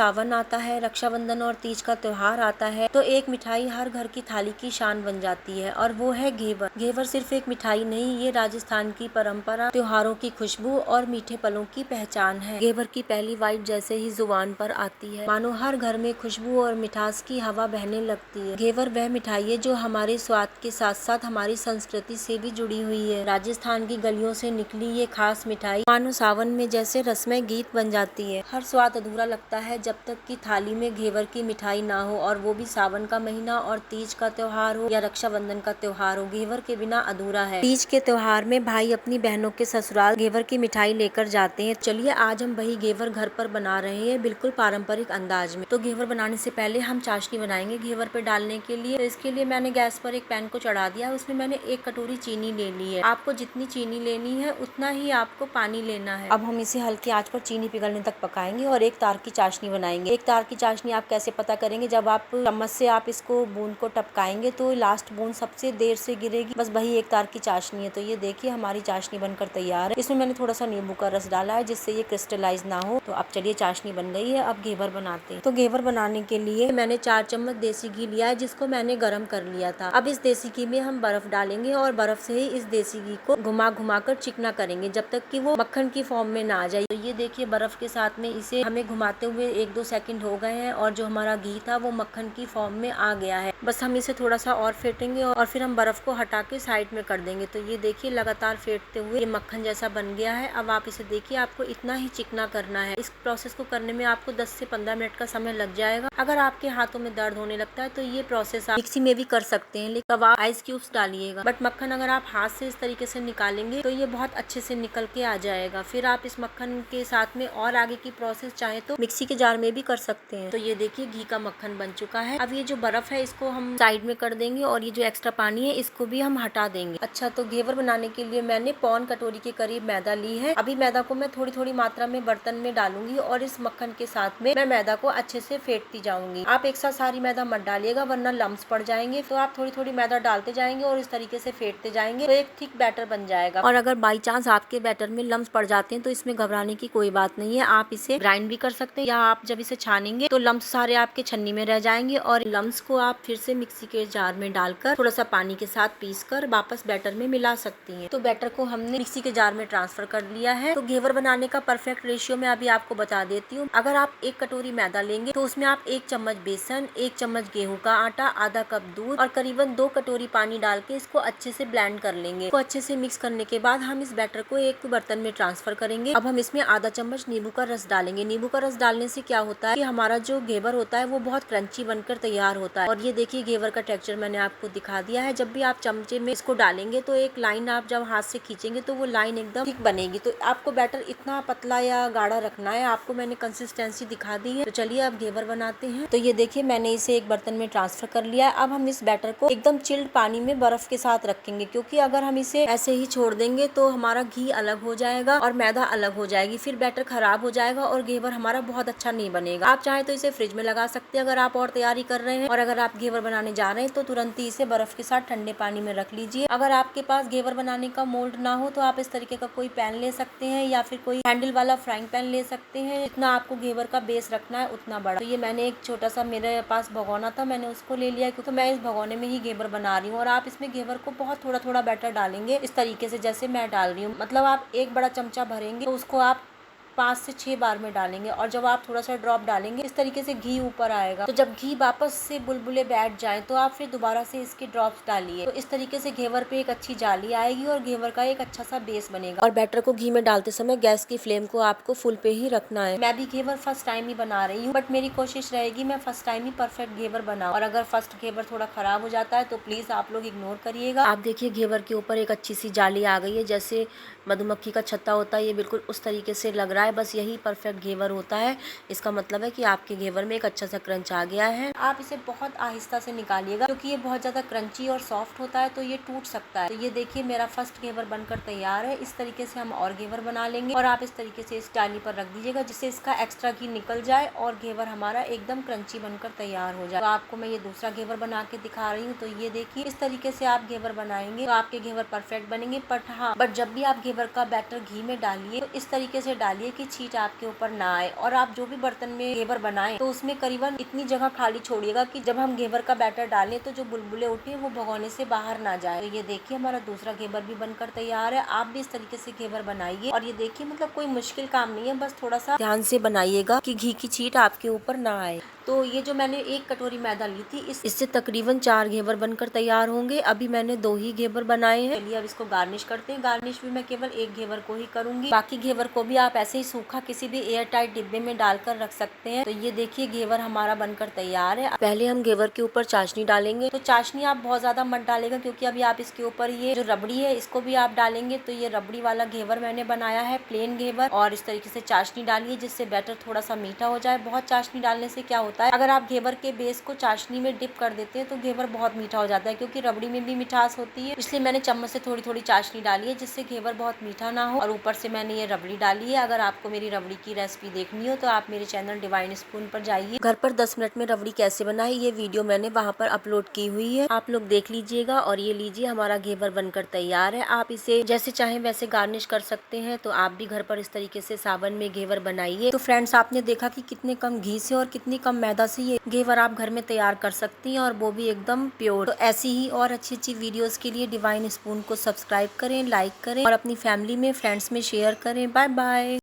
सावन आता है, रक्षाबंधन और तीज का त्योहार आता है तो एक मिठाई हर घर की थाली की शान बन जाती है और वो है घेवर। घेवर सिर्फ एक मिठाई नहीं, ये राजस्थान की परंपरा, त्योहारों की खुशबू और मीठे पलों की पहचान है। घेवर की पहली बाइट जैसे ही जुबान पर आती है, मानो हर घर में खुशबू और मिठास की हवा बहने लगती है। घेवर वह मिठाई है जो हमारे स्वाद के साथ साथ हमारी संस्कृति से भी जुड़ी हुई है। राजस्थान की गलियों से निकली ये खास मिठाई मानो सावन में जैसे रस्मय गीत बन जाती है। हर स्वाद अधूरा लगता है जब तक कि थाली में घेवर की मिठाई ना हो, और वो भी सावन का महीना और तीज का त्योहार हो या रक्षाबंधन का त्योहार हो, घेवर के बिना अधूरा है। तीज के त्योहार में भाई अपनी बहनों के ससुराल घेवर की मिठाई लेकर जाते हैं। चलिए आज हम वही घेवर घर पर बना रहे हैं, बिल्कुल पारंपरिक अंदाज में। तो घेवर बनाने से पहले हम चाशनी बनाएंगे घेवर पे डालने के लिए। तो इसके लिए मैंने गैस पर एक पैन को चढ़ा दिया, उसमें मैंने 1 कटोरी चीनी ले ली है। आपको जितनी चीनी लेनी है उतना ही आपको पानी लेना है। अब हम इसे हल्की आंच पर चीनी पिघलने तक पकाएंगे और एक तार की चाशनी बनाएंगे। एक तार की चाशनी आप कैसे पता करेंगे? जब आप चम्मच से आप इसको बूंद को टपकाएंगे तो लास्ट बूंद सबसे देर से गिरेगी, बस वही एक तार की चाशनी है। तो ये देखिए हमारी चाशनी बनकर तैयार है। इसमें मैंने थोड़ा सा नींबू का रस डाला है जिससे ये क्रिस्टलाइज ना हो। तो अब चलिए चाशनी बन गई है, अब घेवर बनाते हैं। तो घेवर बनाने के लिए मैंने 4 चम्मच देसी घी लिया है जिसको मैंने गर्म कर लिया था। अब इस देसी घी में हम बर्फ डालेंगे और बर्फ से ही इस देसी घी को घुमा घुमा कर चिकना करेंगे जब तक कि वो मक्खन की फॉर्म में ना आ जाए। तो ये देखिए बर्फ के साथ में इसे हमें घुमाते हुए 1-2 सेकंड हो गए हैं और जो हमारा घी था वो मक्खन की फॉर्म में आ गया है। बस हम इसे थोड़ा सा और फेंटेंगे और फिर हम बर्फ को हटा के साइड में कर देंगे। तो ये देखिए लगातार फेंटते हुए ये मक्खन जैसा बन गया है। अब आप इसे देखिए, आपको इतना ही चिकना करना है। इस प्रोसेस को करने में आपको 10 से 15 मिनट का समय लग जाएगा। अगर आपके हाथों में दर्द होने लगता है तो ये प्रोसेस आप मिक्सी में भी कर सकते हैं, लेकिन अब आप आइस क्यूब्स डालिएगा। बट मक्खन अगर आप हाथ से इस तरीके से निकालेंगे तो ये बहुत अच्छे से निकल के आ जाएगा। फिर आप इस मक्खन के साथ में और आगे की प्रोसेस चाहे तो मिक्सी के जार में भी कर सकते हैं। तो ये देखिए घी का मक्खन बन चुका है। अब ये जो बर्फ है इसको हम साइड में कर देंगे और ये जो एक्स्ट्रा पानी है इसको भी हम हटा देंगे। अच्छा, तो घेवर बनाने के लिए मैंने 1 कटोरी के करीब मैदा ली है। अभी मैदा को मैं थोड़ी थोड़ी मात्रा में बर्तन में डालूंगी और इस मक्खन के साथ में मैं मैदा को अच्छे से फेंटती जाऊंगी। आप एक साथ सारी मैदा मत डालिएगा वरना लम्स पड़ जाएंगे। तो आप थोड़ी थोड़ी मैदा डालते जाएंगे और इस तरीके से फेंटते जाएंगे तो एक थिक बैटर बन जाएगा। और अगर बाई चांस आपके बैटर में लम्स पड़ जाते हैं तो इसमें घबराने की कोई बात नहीं है। आप इसे ग्राइंड भी कर सकते हैं या आप जब इसे छानेंगे तो लम्स सारे आपके छन्नी में रह जाएंगे और लम्स को आप फिर से मिक्सी के जार में डालकर थोड़ा सा पानी के साथ पीस कर वापस बैटर में मिला सकती हैं। तो बैटर को हमने मिक्सी के जार में ट्रांसफर कर लिया है। तो घेवर बनाने का परफेक्ट रेशियो मैं अभी आपको बता देती हूँ। अगर आप 1 कटोरी मैदा लेंगे तो उसमें आप 1 चम्मच बेसन, 1 चम्मच गेहूं का आटा, आधा कप दूध और करीबन 2 कटोरी पानी डाल के इसको अच्छे से ब्लेंड कर लेंगे। इसको अच्छे से मिक्स करने के बाद हम इस बैटर को एक बर्तन में ट्रांसफर करेंगे। अब हम इसमें आधा चम्मच नींबू का रस डालेंगे। नींबू का रस डालने से क्या होता है कि हमारा जो घेवर होता है वो बहुत क्रंची बनकर तैयार होता है। और ये देखिए घेवर का टेक्सचर मैंने आपको दिखा दिया है। जब भी आप चमचे में इसको डालेंगे तो एक लाइन आप जब हाथ से खींचेंगे तो वो लाइन एकदम ठीक बनेगी। तो आपको बैटर इतना पतला या गाढ़ा रखना है। आपको मैंने कंसिस्टेंसी दिखा दी है। तो चलिए अब घेवर बनाते हैं। तो ये देखिए मैंने इसे एक बर्तन में ट्रांसफर कर लिया है। अब हम इस बैटर को एकदम चिल्ड पानी में बर्फ के साथ रखेंगे, क्योंकि अगर हम इसे ऐसे ही छोड़ देंगे तो हमारा घी अलग हो जाएगा और मैदा अलग हो जाएगी, फिर बैटर खराब हो जाएगा और घेवर हमारा बहुत अच्छा नहीं बनेगा। आप चाहे तो इसे फ्रिज में लगा सकते हैं अगर आप और तैयारी कर रहे हैं, और अगर आप घेवर बनाने जा रहे हैं तो तुरंत ही इसे बर्फ के साथ ठंडे पानी में रख लीजिए। अगर आपके पास घेवर बनाने का मोल्ड ना हो तो आप इस तरीके का कोई पैन ले सकते हैं या फिर कोई हैंडल वाला फ्राइंग पैन ले सकते हैं। जितना आपको घेवर का बेस रखना है उतना बड़ा। तो ये मैंने एक छोटा सा मेरे पास भगोना था, मैंने उसको ले लिया क्योंकि मैं इस भगोने में ही घेवर बना रही हूँ। और आप इसमें घेवर को बहुत थोड़ा थोड़ा बैटर डालेंगे इस तरीके से जैसे मैं डाल रही हूँ। मतलब आप एक बड़ा चमचा भरेंगे तो उसको आप 5 से 6 बार में डालेंगे और जब आप थोड़ा सा ड्रॉप डालेंगे इस तरीके से घी ऊपर आएगा। तो जब घी वापस से बुलबुले बैठ जाए तो आप फिर दोबारा से इसके ड्रॉप्स डालिए। तो इस तरीके से घेवर पे एक अच्छी जाली आएगी और घेवर का एक अच्छा सा बेस बनेगा। और बैटर को घी में डालते समय गैस की फ्लेम को आपको फुल पे ही रखना है। मैं भी घेवर फर्स्ट टाइम ही बना रही हूँ, बट मेरी कोशिश रहेगी मैं फर्स्ट टाइम ही परफेक्ट घेवर बनाऊं। और अगर फर्स्ट घेवर थोड़ा खराब हो जाता है तो प्लीज आप लोग इग्नोर करिएगा। आप देखिए घेवर के ऊपर एक अच्छी सी जाली आ गई है, जैसे मधुमक्खी का छत्ता होता है, ये बिल्कुल उस तरीके से लग रहा है। बस यही परफेक्ट घेवर होता है। इसका मतलब है कि आपके घेवर में एक अच्छा सा क्रंच आ गया है। आप इसे बहुत आहिस्ता से निकालिएगा क्योंकि ये बहुत ज्यादा क्रंची और सॉफ्ट होता है तो ये टूट सकता है। तो ये देखिए मेरा फर्स्ट घेवर बनकर तैयार है। इस तरीके से हम और घेवर बना लेंगे और आप इस तरीके से इस डाली पर रख दीजिएगा जिससे इसका एक्स्ट्रा घी निकल जाए और घेवर हमारा एकदम क्रंची बनकर तैयार हो जाए। तो आपको मैं ये दूसरा घेवर बना के दिखा रही हूँ। तो ये देखिए इस तरीके से आप घेवर बनाएंगे तो आपके घेवर परफेक्ट बनेंगे। बट जब भी आप घेवर का बैटर घी में डालिए तो इस तरीके से डालिए की छींट आपके ऊपर ना आए। और आप जो भी बर्तन में घेवर बनाएं तो उसमें करीबन इतनी जगह खाली छोड़िएगा कि जब हम घेवर का बैटर डालें तो जो बुलबुले उठे वो भगोने से बाहर ना जाए। तो ये देखिए हमारा दूसरा घेवर भी बनकर तैयार है। आप भी इस तरीके से घेवर बनाइए। और ये देखिए मतलब कोई मुश्किल काम नहीं है, बस थोड़ा सा ध्यान से बनाइएगा कि घी की छींट आपके ऊपर ना आए। तो ये जो मैंने 1 कटोरी मैदा ली थी इससे तकरीबन 4 घेवर बनकर तैयार होंगे। अभी मैंने 2 ही घेवर बनाए हैं। चलिए अब इसको गार्निश करते हैं। गार्निश भी मैं केवल 1 घेवर को ही करूंगी, बाकी घेवर को भी आप ऐसे ही सूखा किसी भी एयर टाइट डिब्बे में डालकर रख सकते हैं। तो ये देखिए घेवर हमारा बनकर तैयार है। पहले हम घेवर के ऊपर चाशनी डालेंगे। तो चाशनी आप बहुत ज्यादा मत डालेगा, क्योंकि अभी आप इसके ऊपर ये जो रबड़ी है इसको भी आप डालेंगे। तो ये रबड़ी वाला घेवर मैंने बनाया है, प्लेन घेवर। और इस तरीके से चाशनी डालिए जिससे बैटर थोड़ा सा मीठा हो जाए। बहुत चाशनी डालने से क्या होता है, अगर आप घेवर के बेस को चाशनी में डिप कर देते हैं तो घेवर बहुत मीठा हो जाता है, क्योंकि रबड़ी में भी मिठास होती है। इसलिए मैंने चम्मच से थोड़ी थोड़ी चाशनी डाली है जिससे घेवर बहुत मीठा ना हो। और ऊपर से मैंने ये रबड़ी डाली है। अगर आपको मेरी रबड़ी की रेसिपी देखनी हो तो आप मेरे चैनल डिवाइन स्पून पर जाइए। घर पर 10 मिनट में रबड़ी कैसे बनाई ये वीडियो मैंने वहाँ पर अपलोड की हुई है, आप लोग देख लीजिएगा। और ये लीजिए हमारा घेवर बनकर तैयार है। आप इसे जैसे चाहे वैसे गार्निश कर सकते हैं। तो आप भी घर पर इस तरीके से सावन में घेवर बनाइए। तो फ्रेंड्स आपने देखा कि कितने कम घी से और कितनी कम मैदा से ये घेवर आप घर में तैयार कर सकती हैं, और वो भी एकदम प्योर। तो ऐसी ही और अच्छी अच्छी वीडियोस के लिए डिवाइन स्पून को सब्सक्राइब करें, लाइक करें और अपनी फैमिली में, फ्रेंड्स में शेयर करें। Bye bye.